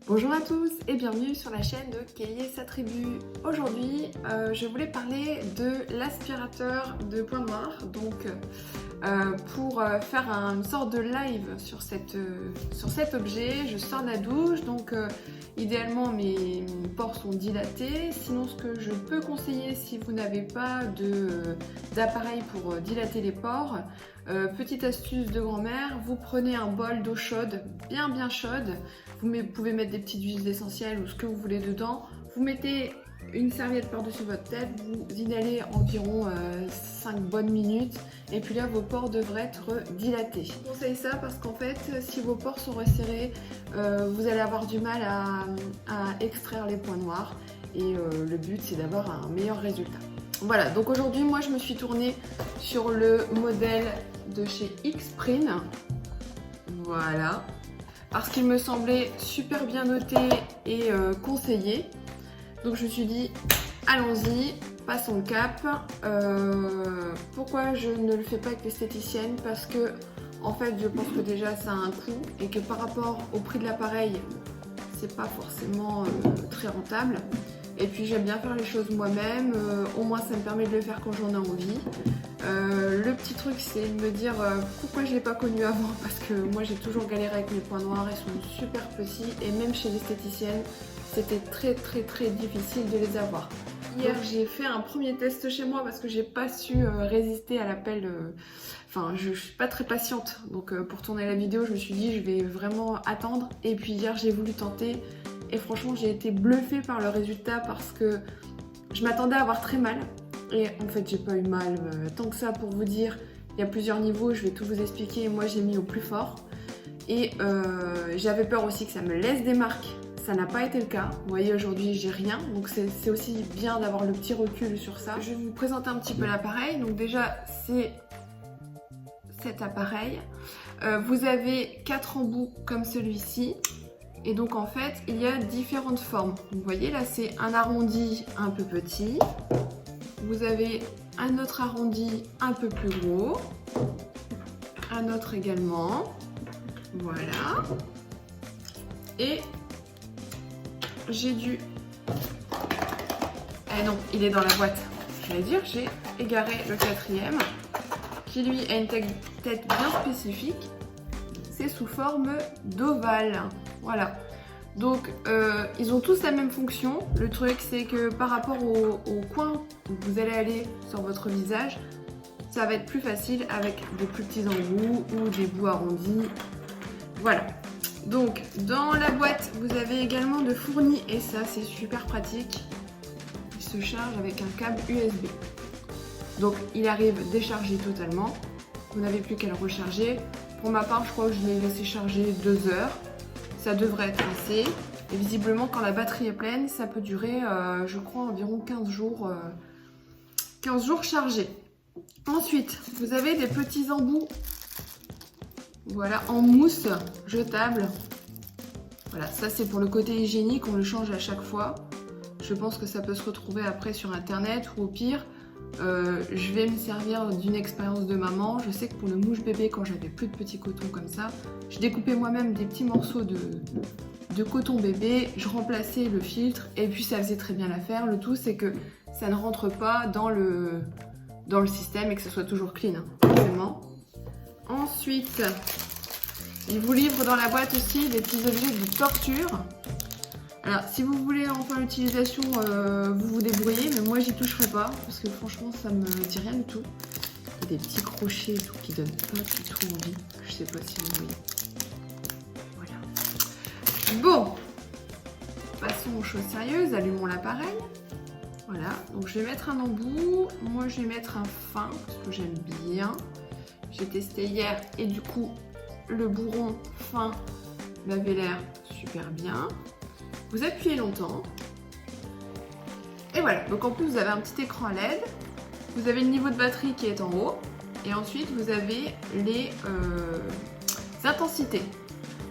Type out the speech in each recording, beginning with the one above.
Bonjour à tous et bienvenue sur la chaîne de Kelly et sa tribu. Aujourd'hui, je voulais parler de l'aspirateur de points noirs. Donc, pour faire une sorte de live sur cet objet, je sors de la douche. Donc, idéalement, mes pores sont dilatés. Sinon, ce que je peux conseiller si vous n'avez pas d'appareil pour dilater les pores, petite astuce de grand-mère, vous prenez un bol d'eau chaude, bien chaude. Vous pouvez mettre des petites huiles essentielles ou ce que vous voulez dedans. Vous mettez une serviette par-dessus votre tête, vous inhalez environ 5 bonnes minutes et puis là vos pores devraient être dilatés. Je conseille ça parce qu'en fait si vos pores sont resserrés, vous allez avoir du mal à extraire les points noirs et le but c'est d'avoir un meilleur résultat. Voilà, donc aujourd'hui moi je me suis tournée sur le modèle de chez Xprint. Voilà. Parce qu'il me semblait super bien noté et conseillé. Donc je me suis dit, allons-y, passons le cap. Pourquoi je ne le fais pas avec l'esthéticienne? Parce que, en fait, je pense que déjà ça a un coût et que par rapport au prix de l'appareil, c'est pas forcément très rentable. Et puis j'aime bien faire les choses moi-même, au moins ça me permet de le faire quand j'en ai envie. Le petit truc c'est de me dire pourquoi je ne l'ai pas connu avant, parce que moi j'ai toujours galéré avec mes points noirs, ils sont super petits et même chez l'esthéticienne c'était très difficile de les avoir. Hier j'ai fait un premier test chez moi parce que j'ai pas su résister à l'appel, enfin je suis pas très patiente, donc pour tourner la vidéo je me suis dit je vais vraiment attendre et puis hier j'ai voulu tenter. Et franchement, j'ai été bluffée par le résultat parce que je m'attendais à avoir très mal. Et en fait, j'ai pas eu mal tant que ça pour vous dire. Il y a plusieurs niveaux, je vais tout vous expliquer. Moi, j'ai mis au plus fort. Et j'avais peur aussi que ça me laisse des marques. Ça n'a pas été le cas. Vous voyez, aujourd'hui, j'ai rien. Donc, c'est aussi bien d'avoir le petit recul sur ça. Je vais vous présenter un petit peu l'appareil. Donc déjà, c'est cet appareil. Vous avez 4 embouts comme celui-ci. Et donc en fait, il y a différentes formes. Vous voyez là, c'est un arrondi un peu petit. Vous avez un autre arrondi un peu plus gros. Un autre également. Voilà. Et j'ai dû... Eh non, il est dans la boîte. J'allais dire, j'ai égaré le 4e, qui lui a une tête bien spécifique. C'est sous forme d'ovale. Voilà, donc ils ont tous la même fonction. Le truc c'est que par rapport au coin où vous allez aller sur votre visage, ça va être plus facile avec des plus petits embouts ou des bouts arrondis. Voilà, donc dans la boîte vous avez également de fournis et ça c'est super pratique. Il se charge avec un câble USB. Donc il arrive déchargé totalement. Vous n'avez plus qu'à le recharger. Pour ma part je crois que je l'ai laissé charger 2 heures. Ça devrait être assez. Et visiblement, quand la batterie est pleine, ça peut durer, je crois, environ 15 jours chargés. Ensuite, vous avez des petits embouts, voilà, en mousse jetable. Voilà, ça c'est pour le côté hygiénique, on le change à chaque fois. Je pense que ça peut se retrouver après sur internet ou au pire, je vais me servir d'une expérience de maman. Je sais que pour le mouche bébé, quand j'avais plus de petits cotons comme ça, je découpais moi-même des petits morceaux de coton bébé, je remplaçais le filtre et puis ça faisait très bien l'affaire. Le tout c'est que ça ne rentre pas dans le système et que ce soit toujours clean, forcément. Ensuite, il vous livre dans la boîte aussi des petits objets de torture. Alors, si vous voulez en faire l'utilisation, vous vous débrouillez, mais moi j'y toucherai pas parce que franchement ça me dit rien du tout. Il y a des petits crochets et tout qui donnent pas du tout envie. Je sais pas si vous voyez. Voilà. Bon, passons aux choses sérieuses. Allumons l'appareil. Voilà, donc je vais mettre un embout. Moi je vais mettre un fin parce que j'aime bien. J'ai testé hier et du coup le bourron fin m'avait l'air super bien. Vous appuyez longtemps. Et voilà, donc en plus vous avez un petit écran à LED. Vous avez le niveau de batterie qui est en haut. Et ensuite vous avez les intensités.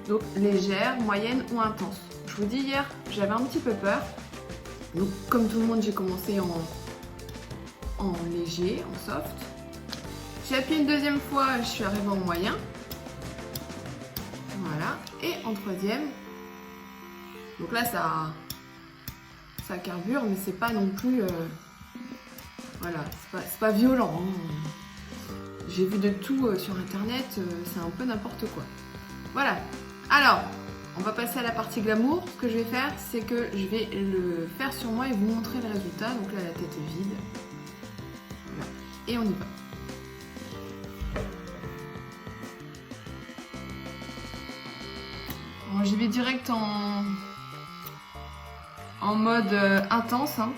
Donc légère, moyenne ou intense. Je vous dis hier, j'avais un petit peu peur. Donc comme tout le monde, j'ai commencé en léger, en soft. J'ai appuyé une deuxième fois, je suis arrivée en moyen. Voilà. Et en troisième, Donc là, ça carbure, mais c'est pas non plus... voilà, c'est pas violent. Hein. J'ai vu de tout sur internet, c'est un peu n'importe quoi. Voilà. Alors, on va passer à la partie glamour. Ce que je vais faire, c'est que je vais le faire sur moi et vous montrer le résultat. Donc là, la tête est vide. Voilà. Et on y va. Bon, j'y vais direct en mode intense. Hein.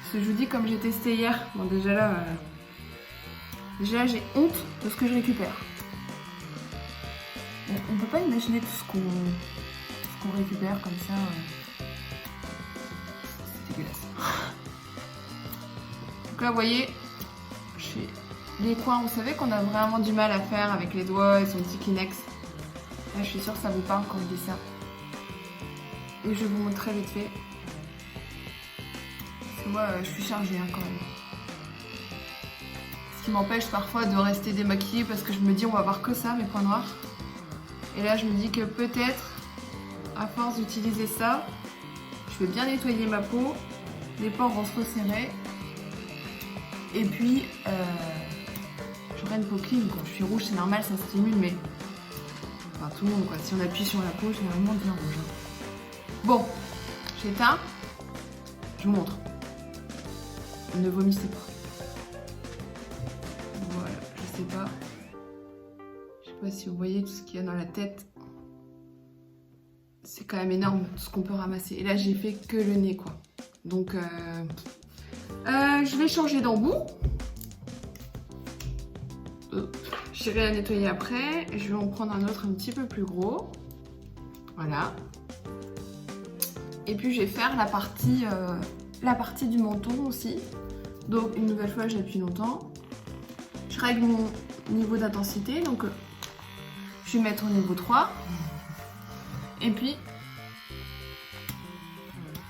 Parce que je vous dis, comme j'ai testé hier, bon déjà là j'ai honte de ce que je récupère. On peut pas imaginer tout ce qu'on récupère comme ça. C'est dégueulasse. Donc là, vous voyez, les coins, vous savez qu'on a vraiment du mal à faire avec les doigts et son petit Kleenex. Là, je suis sûre que ça vous parle quand je dis ça. Et je vais vous montrer vite fait. Parce que moi, je suis chargée hein, quand même. Ce qui m'empêche parfois de rester démaquillée parce que je me dis on va voir que ça, mes points noirs. Et là, je me dis que peut-être, à force d'utiliser ça, je vais bien nettoyer ma peau, les pores vont se resserrer. Et puis, j'aurai une peau clean. Quand je suis rouge, c'est normal, ça stimule, mais... Enfin, tout le monde, quoi. Si on appuie sur la peau, généralement, elle devient rouge. Bon, j'éteins. Je vous montre. Ne vomissez pas. Voilà, je sais pas. Je sais pas si vous voyez tout ce qu'il y a dans la tête. C'est quand même énorme tout ce qu'on peut ramasser. Et là, j'ai fait que le nez, quoi. Donc, je vais changer d'embout. J'irai la nettoyer après. Je vais en prendre un autre un petit peu plus gros. Voilà. Et puis, je vais faire la partie du menton aussi. Donc, une nouvelle fois, j'appuie longtemps. Je règle mon niveau d'intensité. Donc, je vais mettre au niveau 3. Et puis...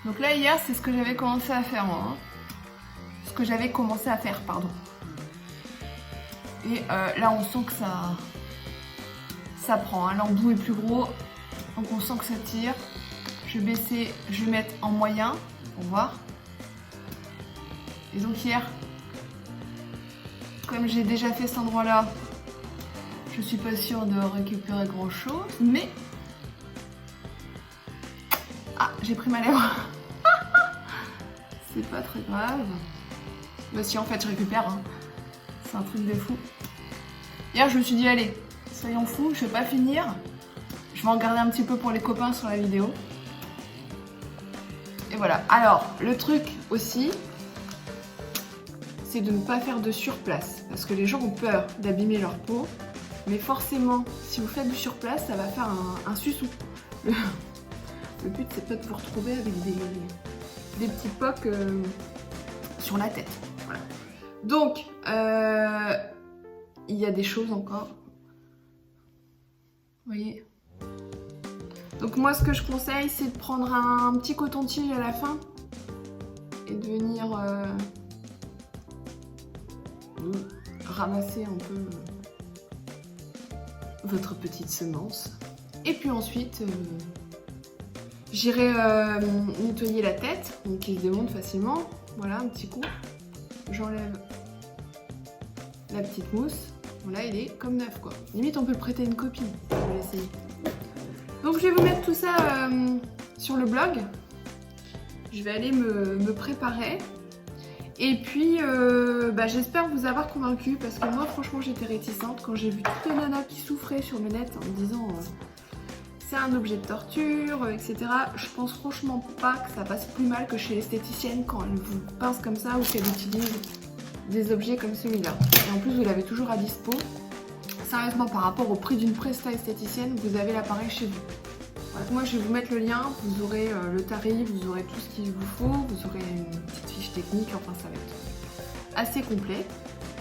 Donc là, hier, c'est ce que j'avais commencé à faire, moi. Hein. Ce que j'avais commencé à faire, pardon. Et là, on sent que ça prend. Hein. L'embout est plus gros. Donc, on sent que ça tire. Je vais baisser, je vais mettre en moyen pour voir. Et donc hier, comme j'ai déjà fait cet endroit-là, je suis pas sûre de récupérer grand-chose, mais... Ah, j'ai pris ma lèvre. C'est pas très grave. Bah si, en fait, je récupère. Hein. C'est un truc de fou. Hier, je me suis dit, allez, soyons fous, je vais pas finir. Je vais en garder un petit peu pour les copains sur la vidéo. Et voilà. Alors, le truc aussi, c'est de ne pas faire de surplace. Parce que les gens ont peur d'abîmer leur peau. Mais forcément, si vous faites du surplace, ça va faire un suçou. Le but, c'est pas de vous retrouver avec des petits pocs sur la tête. Voilà. Donc, il y a des choses encore. Vous voyez ? Donc moi, ce que je conseille, c'est de prendre un petit coton-tige à la fin et de venir ramasser un peu votre petite semence. Et puis ensuite, j'irai nettoyer la tête, donc qui se démonte facilement. Voilà, un petit coup. J'enlève la petite mousse. Bon, là, il est comme neuf, quoi. Limite, on peut le prêter à une copine. Je vais l'essayer. Donc, je vais vous mettre tout ça sur le blog. Je vais aller me préparer. Et puis, j'espère vous avoir convaincu parce que moi, franchement, j'étais réticente quand j'ai vu toutes les nanas qui souffraient sur le net en me disant c'est un objet de torture, etc. Je pense franchement pas que ça passe plus mal que chez l'esthéticienne quand elle vous pince comme ça ou qu'elle utilise des objets comme celui-là. Et en plus, vous l'avez toujours à dispo. Sérieusement, par rapport au prix d'une presta esthéticienne, vous avez l'appareil chez vous. Voilà. Moi, je vais vous mettre le lien, vous aurez le tarif, vous aurez tout ce qu'il vous faut, vous aurez une petite fiche technique, enfin ça va être assez complet.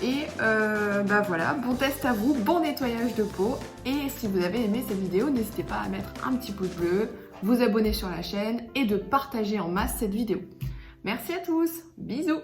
Et voilà, bon test à vous, bon nettoyage de peau. Et si vous avez aimé cette vidéo, n'hésitez pas à mettre un petit pouce bleu, vous abonner sur la chaîne et de partager en masse cette vidéo. Merci à tous, bisous!